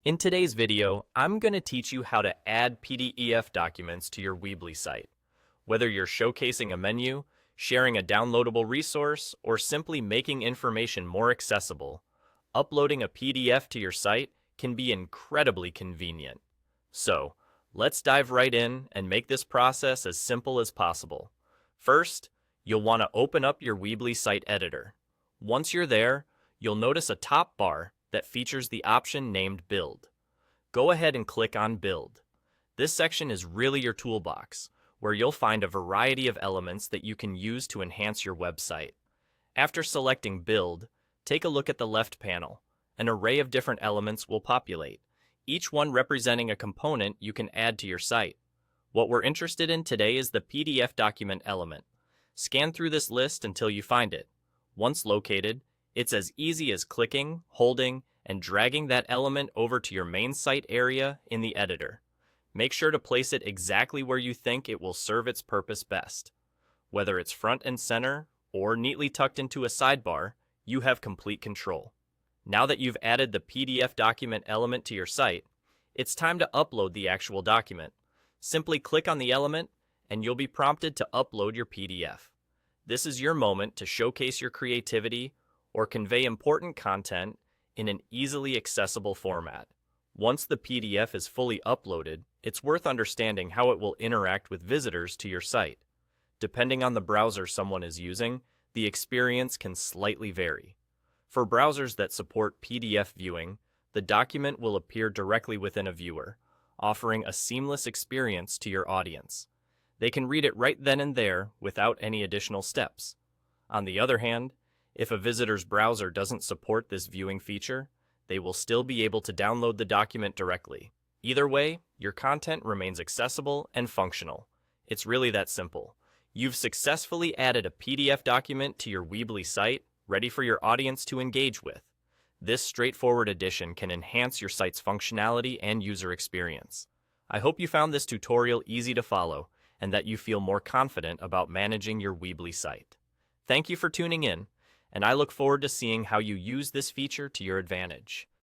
In today's video, I'm going to teach you how to add PDF documents to your Weebly site. Whether you're showcasing a menu, sharing a downloadable resource, or simply making information more accessible, uploading a PDF to your site can be incredibly convenient. So, let's dive right in and make this process as simple as possible. First, you'll want to open up your Weebly site editor. Once you're there, you'll notice a top bar that features the option named Build. Go ahead and click on Build. This section is really your toolbox, where you'll find a variety of elements that you can use to enhance your website. After selecting Build, take a look at the left panel. An array of different elements will populate, each one representing a component you can add to your site. What we're interested in today is the PDF document element. Scan through this list until you find it. Once located, it's as easy as clicking, holding, and dragging that element over to your main site area in the editor. Make sure to place it exactly where you think it will serve its purpose best. Whether it's front and center or neatly tucked into a sidebar, you have complete control. Now that you've added the PDF document element to your site, it's time to upload the actual document. Simply click on the element and you'll be prompted to upload your PDF. This is your moment to showcase your creativity or convey important content in an easily accessible format. Once the PDF is fully uploaded, it's worth understanding how it will interact with visitors to your site. Depending on the browser someone is using, the experience can slightly vary. For browsers that support PDF viewing, the document will appear directly within a viewer, offering a seamless experience to your audience. They can read it right then and there without any additional steps. On the other hand, if a visitor's browser doesn't support this viewing feature, they will still be able to download the document directly. Either way, your content remains accessible and functional. It's really that simple. You've successfully added a PDF document to your Weebly site, ready for your audience to engage with. This straightforward addition can enhance your site's functionality and user experience. I hope you found this tutorial easy to follow and that you feel more confident about managing your Weebly site. Thank you for tuning in, and I look forward to seeing how you use this feature to your advantage.